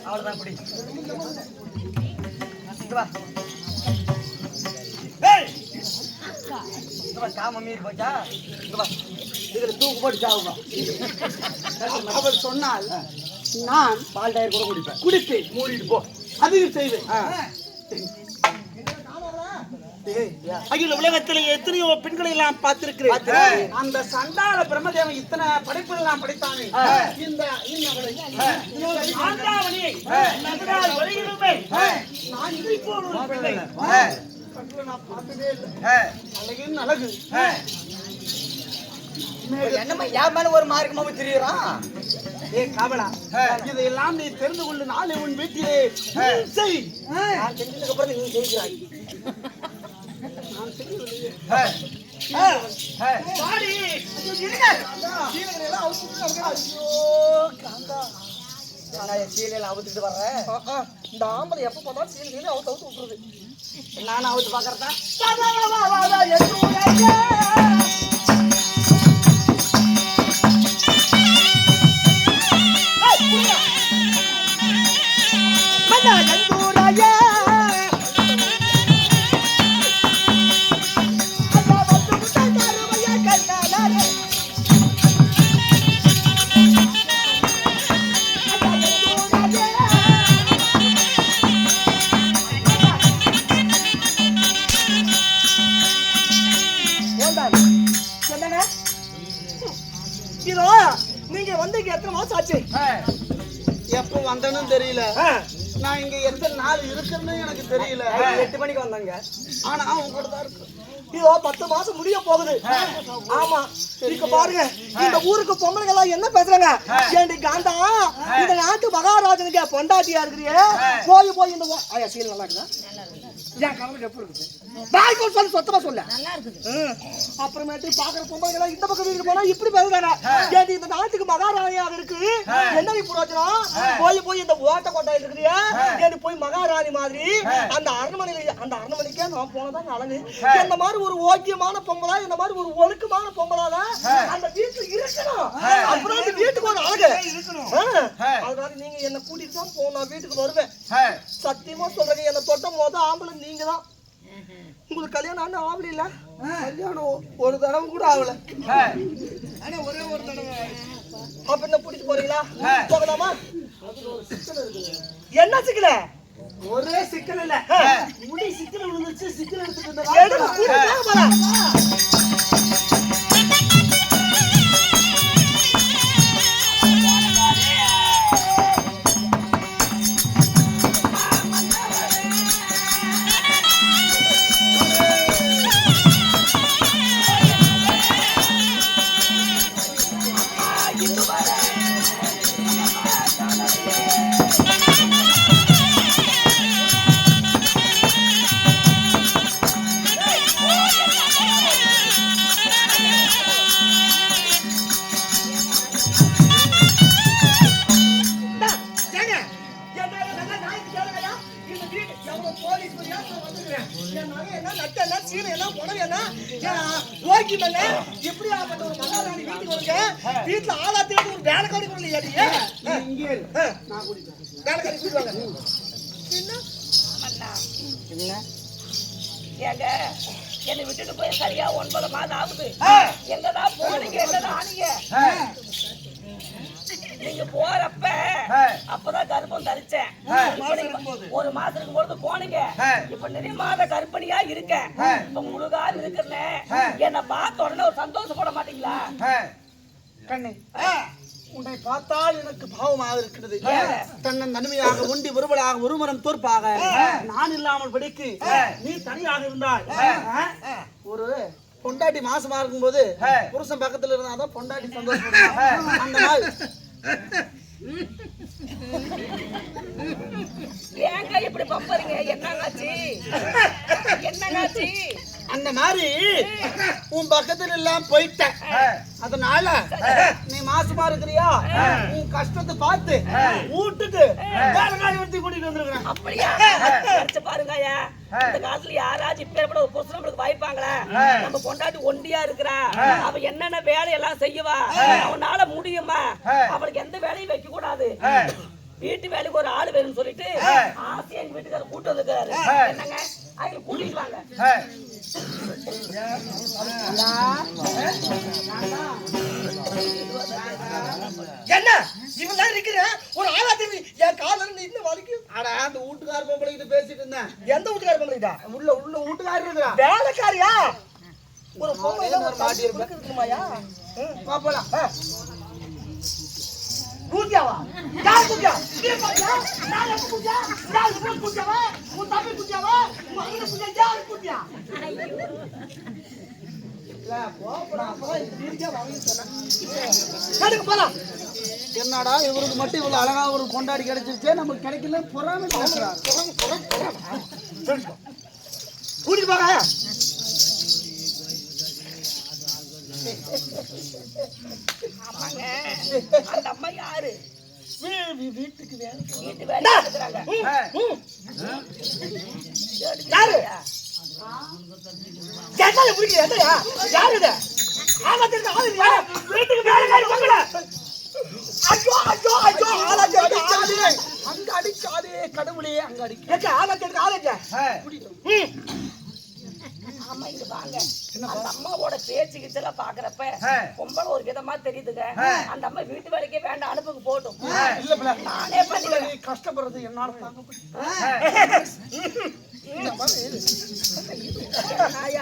அவ்வளவுதான் குடி. காம மீறி போச்சா? இதுல தூக்கு போட்டு சாவுமா? அவர் சொன்னால் நான் பால் டயர் கூட குடிப்பேன். குடிப்பேன், மூடிட்டு போ. அதையும் செய்வேன். அகில உலகத்திலே எத்தனையோ பெண்களை எல்லாம் பார்த்திருக்கிறேன். அந்த சண்டாள பிரம்மதேவன் இத்தனை படைப்புகள் நான் படைத்தானே, இந்த ஆண்டாவணியை நன்றாய் வழியிடுமே. நான் இதை போல ஒரு பிள்ளை நான் பார்த்ததே இல்லை. அழகின் அழகு என்னமா என் மேல ஒரு மார்க்கமா தெரியுறான்? ஏ காவலா, இதையெல்லாம் நீ தெரிந்து கொண்டு நாளை உன் வீட்டிலே செய். நான் செஞ்சதுக்கு அப்புறம் நீ செய்கிறாய். நான் செய்யவில்லையே. பாடி சீலையில அவுத்துட்டு வர்றேன். இந்த ஆம்பளை எப்ப பார்த்தாலும் சீலையில அவுத்து விட்டுருது. நானும் அவுத்து பாக்குறதா? இதோ நீங்க வந்து எத்தனை மாசம் ஆச்சு? எப்ப வந்தேன்னு தெரியல. நான் இங்க எத்தனை நாள் இருக்குன்னு எனக்கு தெரியல. 8 மணிக்கு வந்தாங்க. ஆனா அவங்க கூட தான் இருக்கு. இதோ 10 மாசம் முடிய போகுது. ஆமா, இங்க பாருங்க, இந்த ஊருக்கு பொம்பளைங்க எல்லாம் என்ன பேசுறாங்க? ஏண்டி காந்தா, இந்த நாட்டு மகாராஜனுக்கு பொண்டாட்டியா இருக்கிறியே, போய் போய் இந்த ஆயா சீல் நல்லா இருக்குதா? ஏன் கவலை எப்படி இருக்குது? பாய்கோல் சொல்லு, சொத்தமா சொல்ல. நல்லா இருக்குது. அப்புறமேட்டு பாக்குற பொம்பளைங்க எல்லாம் இந்த பக்கம் வீட்டுக்கு போனா இப்படி பேசுறாங்க. ஏண்டி இந்த நாட்டுக்கு மகாராணியாக இருக்கு, என்ன புரோஜனம்? போய் போய் இந்த ஓட்ட கொட்டாயில் இருக்கிறியா, ஏண்டி போய் மகாராணி மாதிரி அந்த அரண்மனைக்கே நான் போனதான் அழகு. இந்த மாதிரி ஒரு ஓக்கியமான பொம்பளா, இந்த மாதிரி ஒரு ஒழுக்கமான பொம்பளாதான் அந்த வீட்டுல இருக்கணும். அப்புறம் அந்த வீட்டுக்கு ஒரு அழகு இருக்கணும். அதனால நீங்க என்ன கூட்டிட்டு தான் போனா வீட்டுக்கு வருவேன். சத்தியமா சொல்றேன், என்ன தொட்ட போது ஆம்பளை நீங்க தான். உங்களுக்கு கல்யாணம் ஆனா ஆவல இல்ல? கல்யாணம் ஒரு தடவை கூட ஆகல. ஒரே ஒரு தடவை. அப்ப என்ன கூட்டிட்டு போறீங்களா? போகலாமா? என்ன சிக்கல? ஒரே சிக்கல் இல்ல, முடி சிக்கல் விழுந்துச்சு. சிக்கல் எடுத்துட்டு வீட்டுல ஆளாத்திட்டு ஒரு வேலைக்காரி கூட இல்லையா? என்னை விட்டுட்டு போய் சரியா 9 மாதம் ஆகுது. எங்கதான் போனீங்க, என்னதான் ஆனீங்க? நீங்க போறப்ப அப்பதான் கர்ப்பம் தரிச்சேன். ஒரு மாசம் இருக்கும் பொழுது போனீங்க. இப்ப நிறைய மாத கர்ப்பிணியா இருக்க. இப்ப முழுகாது இருக்கிறேன். என்ன பார்த்த உடனே ஒரு சந்தோஷப்பட மாட்டீங்களா? கண்ணே, உன்னை பார்த்தால் எனக்கு பாவமாக இருக்கிறது. தன்னன் தனிமையாக ஒண்டி ஒருவளாக ஒருமரம் தோற்பாக நான் இல்லாமல் படிக்கு நீ தனியாக இருந்தால் ஒரு பொண்டாட்டி மாசமா இருக்கும் போது புருஷன் பக்கத்துல இருந்தாதான் பொண்டாட்டி சந்தோஷம். அந்த நாள் ஏங்க இப்படி பம்பறீங்க? என்னங்காச்சு? என்னங்காச்சு? அந்த மாதிரி உன் பக்கத்துல எல்லாம் போயிட்ட. அதனால நீ மாசமா இருக்கிறியா, உன் கஷ்டத்தை பார்த்து வீட்டுக்கு வேலைக்காரி ஒருத்தி கூட்டிட்டு வந்திருக்கிறேன். அப்படியா? பாருங்க, இந்த காலத்துல யாராச்சும் இப்ப ஒரு புருஷன் நம்மளுக்கு வாய்ப்பாங்களா? நம்ம பொண்டாட்டி ஒண்டியா இருக்கிறா, அவ என்னென்ன வேலையெல்லாம் செய்வா, அவனால முடியுமா? அவளுக்கு எந்த வேலையும் வைக்க கூடாது, வீட்டு வேலைக்கு ஒரு ஆள் வேணும்னு சொல்லிட்டு ஆசை எங்க வீட்டுக்காரர் கூட்டு வந்துருக்காரு. என்னங்க அவங்க கூட்டிட்டு வாங்க. என்ன இவன் இருக்கிறேன் ஒரு ஆளா தெரிவி என் கால இன்னும் வலிக்கு. ஆடா அந்த வீட்டுக்கார பொம்பளை கிட்ட பேசிட்டு இருந்தேன். எந்த வீட்டுக்கார பொம்பளைடா? உள்ள வீட்டுக்காரர் இருக்கிறா வேலைக்காரியா? ஒரு பொம்பளை மாட்டி இருக்குமாயா? பாப்பலாம். கூட்டியாவா? யார் கூட்டியா? நீ பாத்தியா? நான் எப்ப கூட்டியா? நான் எப்ப கூட்டியாவா? உன் தம்பி கூட்டியாவா? உன் அண்ணன் கூட்டியா? யார் கூட்டியா? போடா அப்புறம் தீர்க்கா வாங்கி சொன்னா போலாம். என்னடா இவருக்கு மட்டும் இவ்வளவு அழகா ஒரு கொண்டாடி கிடைச்சிருச்சே, நமக்கு கிடைக்கல பொறாமை பேசுறாரு. கூட்டிட்டு போங்க. ஆமாங்க, அந்த அம்மா யாரு? வீட்டுக்கு வேலை வீட்டு வேலை இருக்கிறாங்க. யாரு? கேட்டாலே புரியுது. என்னையா யாரு இது? ஆமா தெரிஞ்ச ஆளு இல்லையா? வீட்டுக்கு வேலைக்காரி பொம்பளை. ஐயோ ஐயோ ஐயோ ஆளாச்சு அடிச்சாதே. அங்க அடிக்காதே கடவுளே, அங்க அடிக்க. ஏங்க ஆளாச்சு ஆளாச்சு. ஆமா இங்க வாங்க. அந்த அம்மாவோட பேச்சு கிச்செல்லாம் பாக்குறப்ப பொம்பளை ஒரு விதமா தெரியுதுங்க. அந்த அம்மா வீட்டு வேலைக்கே வேண்டாம், அனுப்புங்க போட்டும். இல்ல பிள்ளை, நானே பண்ணிக்கிறேன். நீ கஷ்டப்படுறது என்னால தாங்க முடியும்.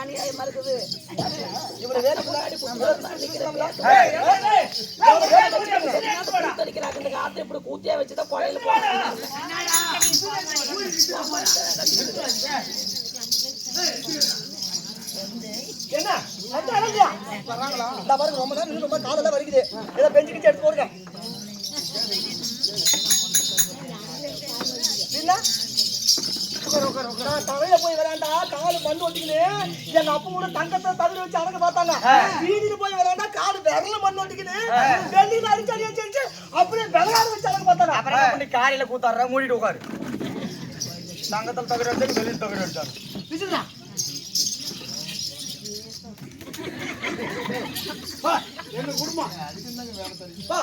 அநியாயமா இருக்குது. இவனை வேலை முன்னாடி காத்து இப்படி கூத்தியா வச்சுதான் குழையில போறாங்க. என்ன அந்த அழகியா வராங்களா? இந்த பாருங்க ரொம்ப நேரம் ரொம்ப காலெல்லாம் வலிக்குது. ஏதோ பெஞ்சு கிச்சு எடுத்து போடுங்க. என்ன நான் தலையில போய் விளையாண்டா காலு மண் ஒட்டிக்கின்னு எங்க அப்பா கூட தங்கத்தை தகுதி வச்சு அடக்க பார்த்தாங்க. வீதியில போய் விளையாண்டா காலு விரல மண் ஒட்டிக்கின்னு வெளியில அடிச்சு அடிச்சு அப்படியே விளையாட வச்சு அடக்க பார்த்தாங்க. அப்புறம் பண்ணி காலையில கூத்தாடுற மூடிட்டு உட்காரு. தங்கத்தில் தகுதி அடிச்சாரு, வெளியில் தகுதி அடிச்சாரு. விசுடா எங்க குடும்பம் பா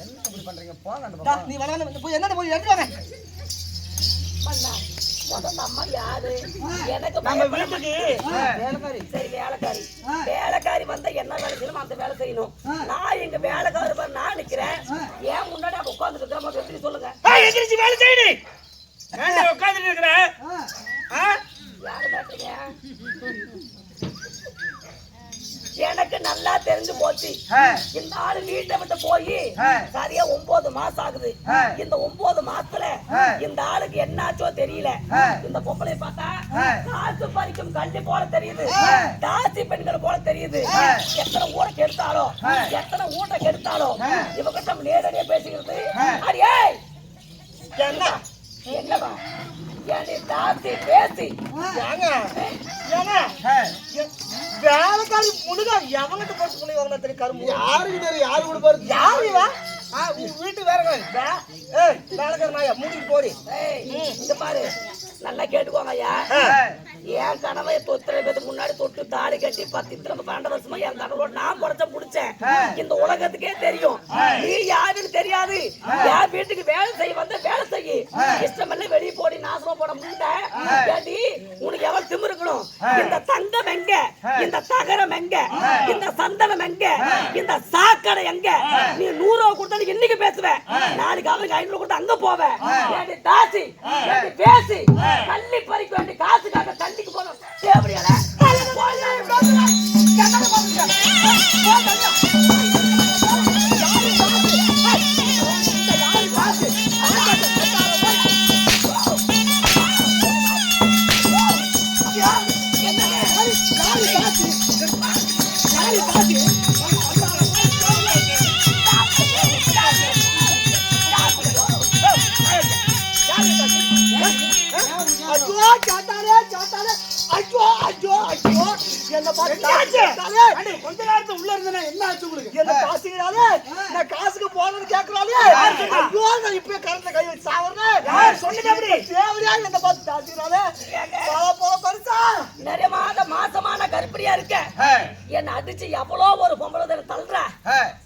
என்ன இப்படி பண்றீங்க? போங்க டா, நீ விளையாட போய் என்னடா போய் எடுத்து வாங்க. முதல்ல அம்மா யாரு? எனக்கு நம்ம பயப்பட வீட்டுக்கு வேலைக்காரி. சரி வேலைக்காரி. வேலைக்காரி வந்தா என்ன வேலை செய்யணும் அந்த வேலை செய்யணும். நான் எங்க வேலைக்காரி பாரு நான் நிக்கிறேன். ஏன் முன்னாடி அப்ப உட்கார்ந்து இருக்கிற எப்படி சொல்லுங்க? எந்திரிச்சு வேலை செய்யு. ஏன்டா உட்கார்ந்துட்டு இருக்கற? யாரு பாத்தீங்க? எனக்கு நல்லா தெரிஞ்சு போச்சு. இந்த ஆளு வீட்டை விட்டு போய் சரியா 9 மாசம் ஆகுது. இந்த 9 மாசத்துல இந்த ஆளுக்கு என்னாச்சோ தெரியல. இந்த பொம்பளை பார்த்தா காசு பறிக்கும் கண்டி போல தெரியுது, தாசி பெண்கள் போல தெரியுது. எத்தனை ஊரை கெடுத்தாலோ எத்தனை ஊட்ட கெடுத்தாலோ இவகிட்ட நம்ம நேரடியா பேசிக்கிறது. அடியே என்ன என்னவா ஏன்டி தாசி பேசி ஏங்க ஏங்க வேலைக்காரி முழுக எவங்கிட்ட போட்டு புள்ளி வாங்கினா தெரியும் கரும்பு. யாருக்கு தெரியும்? யாரு கூட போறது? யாரு இவன்? வீட்டு வேலைக்காரி. ஏய் வேலைக்காரி நாயா மூடிட்டு போடி. இந்த பாரு நல்லா கேட்டுக்கோங்க ஐயா. என் கனவை தொத்துற பேருக்கு முன்னாடி தொட்டு தாடி கட்டி 12 வருஷமா என் கனவோட நான் புடச்ச புடிச்சேன். இந்த உலகத்துக்கே தெரியும் நீ யாருன்னு தெரியாது. என் வீட்டுக்கு வேலை செய்ய வந்து வேலை செய்ய இஷ்டமல்ல வெளியே போடி நாசமா போட முடியல. உனக்கு எவ்வளவு திமிரு இருக்கணும்? இந்த தங்கம் எங்க? இந்த தகரம் எங்க? இந்த சந்தனம் எங்க? இந்த சாக்கடை எங்க? நீ 100 ரூபா கொடுத்தா இன்னைக்கு பேசுவேன், நாளைக்கு அவருக்கு 500 கொடுத்து அங்க போவேன். தாசி பேசி கள்ளி பறிக்க வேண்டிய காசுக்காக தண்ணிக்கு போனோம். தேவடியால ஐயோ சாத்தாலே சாத்தாலே ஐயோ ஐயோ ஐயோ என்ன பாத்து கொஞ்ச நேரத்துல உள்ள இருந்தா என்ன ஆச்சு உங்களுக்கு? என்ன காசுகிறாலே நான் காசுக்கு போறேன்னு கேக்குறாளே. ஐயோ நான் இப்ப கரண்ட்ல கை வச்சு சாவறேன். யார் சொன்னீங்க அப்படி? தேவரியா என்ன பாத்து காசுகிறாலே போல பரிசா நிறைய மாசமான கர்ப்பிணியா இருக்க என்ன அடிச்சு எவ்வளோ ஒரு பொம்பளை தள்ளுற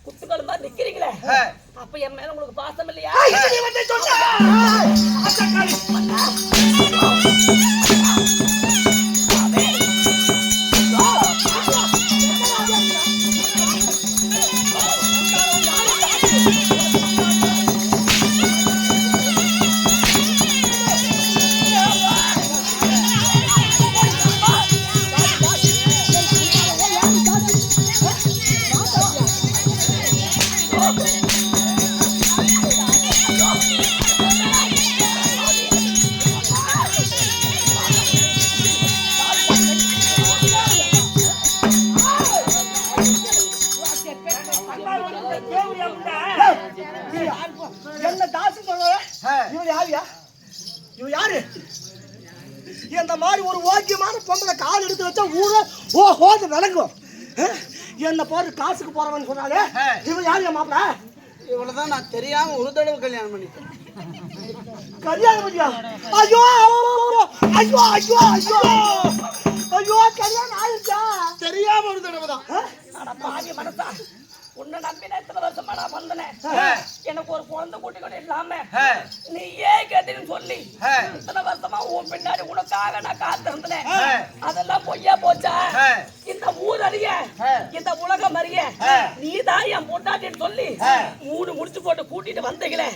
குத்துக்கள் மாதிரி வந்து நிக்கிறீங்களே அப்ப என் மேல உங்களுக்கு பாசம் இல்லையா? என்ன தாசு சொல்ற? இவன் யாரியா? இவன் யாரு? இந்த மாதிரி ஒரு ஓக்கியமான பொம்பளை கால் எடுத்து வச்சா ஊர ஓஹோது விளங்கும். என்ன பாரு காசுக்கு போறவன் சொன்னாலே இவன் யாரு மாப்பிள? இவ்வளவுதான் நான் தெரியாம ஒரு தடவை கல்யாணம் பண்ணிட்டேன். கல்யாணம் பண்ணியா? ஐயோ ஐயோ ஐயோ ஐயோ ஐயோ கல்யாணம் ஆயிடுச்சா? தெரியாம ஒரு தடவை தான். பாவி மனசா உன்னை நம்பின எத்தனை வருஷமா நான் வந்தேன். எனக்கு ஒரு குழந்தை கூட்டி கூட இல்லாம நீ ஏன் கேட்டீங்கன்னு சொல்லி இத்தனை வருஷமா உன் பின்னாடி உனக்காக நான் காத்திருந்தேன். அதெல்லாம் பொய்யா போச்சா? இந்த ஊர் அறிய இந்த உலகம் அறிய நீதான் என் பொண்டாட்டின்னு சொல்லி 3 முடிச்சு போட்டு கூட்டிட்டு வந்தீங்களே,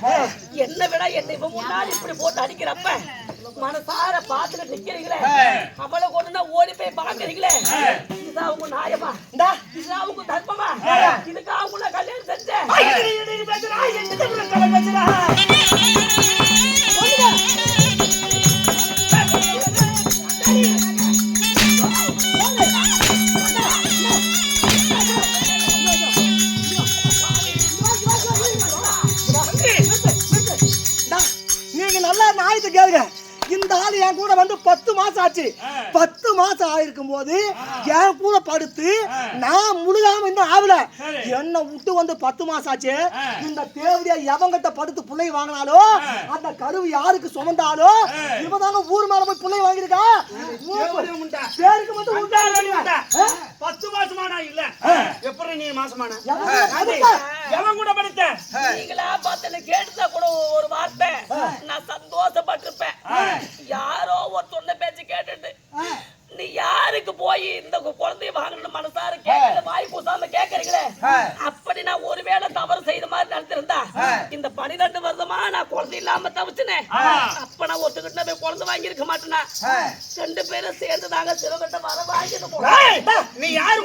என்ன விட என்ன இப்ப முன்னாடி இப்படி போட்டு அடிக்கிறப்ப மனசார பாத்துட்டு நிக்கிறீங்களே, அவளை கொண்டு ஓடி போய் பாக்குறீங்களே, இதுதான் அவங்க நியாயமா? இதுதான் அவங்க தர்மமா? இதுக்காக உங்களை கல்யாணம் செஞ்சேன். நீங்க நல்லா நாயத்தை கேளுங்க. இந்த ஆளு என் கூட வந்து 10 மாசம் ஆச்சு. 10 மாசம் ஆயிருக்கும் போது என் கூட படுத்து நான் முழுகாம இன்னும் ஆகல. என்ன விட்டு வந்து 10 மாசம் ஆச்சு. இந்த தேவதையா எவங்கிட்ட படுத்து பிள்ளை வாங்கினாலோ அந்த கருவு யாருக்கு சுமந்தாலோ இவதாங்க ஊர் மேல போய் பிள்ளை வாங்கிருக்கா. பேருக்கு மட்டும் 10 மாசமானா இல்ல எப்படி நீ மாசமான எவன் கூட படுத்த நீங்களா பார்த்து கேட்டுதான் கூட ஒரு வார்த்தை நான் சந்தோஷப்பட்டிருப்பேன். யாரோ ஒரு சொன்ன பேச்சு கேட்டுட்டு நீ யாருக்கு போய் இந்த குழந்தைய வாங்கணும் மனசார கேட்கல வாய் பூசாம கேட்கறீங்களே, அப்படி நான் ஒருவேளை தவறு செய்த மாதிரி நடத்திருந்தா இந்த 12 வருஷமா நான் குழந்தை இல்லாம தவிச்சுனேன். அப்ப நான் ஒருத்தகிட்ட போய் குழந்தை வாங்கி இருக்க மாட்டேனா? 2 பேரும் சேர்ந்து தாங்க சிறுகிட்ட வர வாங்கிட்டு போறோம். நீ யாரு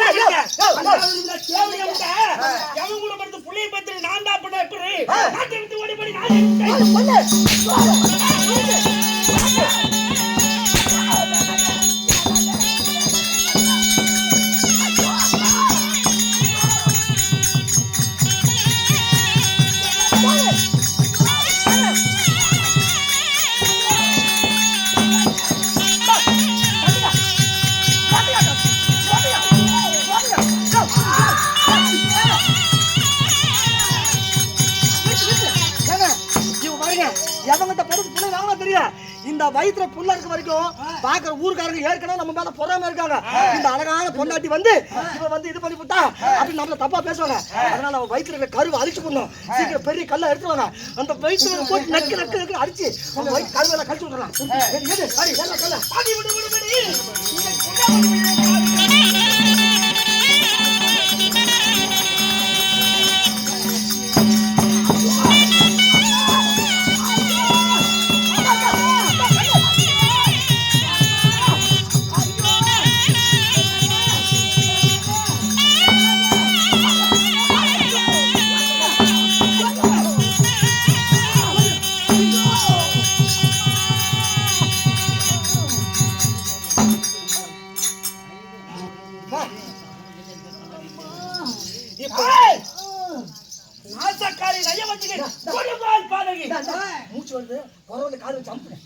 எவன் கூட படுத்து புள்ளைய பத்தி நான் தான் பண்ண எப்படி நாட்டை விட்டு ஓடி போய் எவங்கிட்ட படுத்து பிள்ளை வாங்க தெரியும். இந்த வயிற்றுல புள்ள இருக்க வரைக்கும் பாக்குற ஊருக்காரங்க ஏற்கனவே நம்ம மேல பொறாம இருக்காங்க. இந்த அழகான பொண்டாட்டி வந்து இவ வந்து இது பண்ணி விட்டா அப்படி நம்மள தப்பா பேசுவாங்க. அதனால அவ வயிற்றுல இருக்க கருவை அழிச்சு போடணும். சீக்கிரம் பெரிய கல்ல எடுத்துவாங்க. அந்த வயிற்றுல போட்டு நக்கு நக்கு நக்கு அடிச்சு அந்த வயிற்று கருவெல்லாம் கழிச்சு விடலாம். மூச்சு வந்து பரவாயில்ல கால வச்சு அமுத்துறேன்.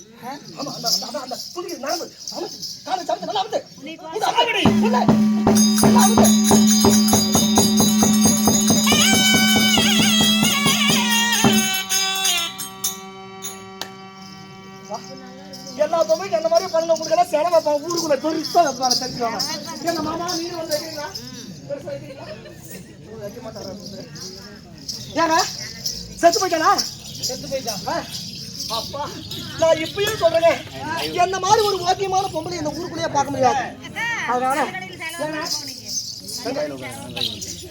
ஆமா அந்த அந்த துணிக்கு நடந்து அமுத்து கால வச்சு அமுத்து நல்லா அமுத்து. எல்லா பொம்மைக்கும் அந்த மாதிரி பண்ணுங்க. உங்களுக்கு எல்லாம் செலவு வைப்பாங்க. ஊருக்குள்ள பெருசா வைப்பாங்க. தெரிஞ்சுக்கோங்க. எங்க மாமா நீங்க வந்து வைக்கிறீங்களா? பெருசா வைக்கிறீங்களா? வைக்க மாட்டாங்க. ஏங்க செத்து போயிட்டானா? செத்து போயிட்டான். அப்பா நான் இப்பயே சொல்றேங்க, என்ன மாதிரி ஒரு ஓக்கியமான பொம்பளை இந்த ஊருக்குள்ளேயே பார்க்க முடியாது. அதனால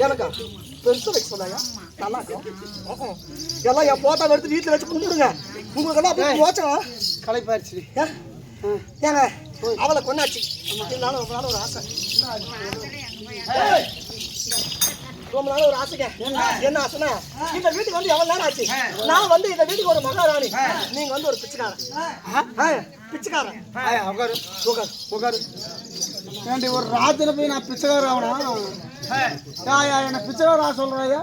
எனக்கா பெருசு வைக்க சொன்னாங்க நல்லா இருக்கும். எல்லாம் என் போட்டோ எடுத்து வீட்டில் வச்சு கும்பிடுங்க. உங்களுக்கு எல்லாம் அப்படியே மோச்சம் களைப்பாயிருச்சு. ஏங்க அவளை கொண்டாச்சு. இருந்தாலும் ரொம்ப நாள் ஒரு ஆசை, ரொம்ப நாள் ஒரு ஆசைங்க. என்ன ஆசைன்னா, இந்த வீட்டுக்கு வந்து எவ்வளவு நேரம் ஆச்சு, நான் வந்து இந்த வீட்டுக்கு ஒரு மகாராணி, நீங்க வந்து ஒரு பிச்சைக்காரன். பிச்சைக்காரன் உட்காரு உட்காரு உட்காரு. ஏண்டி ஒரு ராத்திரி போய் நான் பிச்சைக்காரன் ஆகணும்? என்ன பிச்சைக்காரா சொல்றாயா?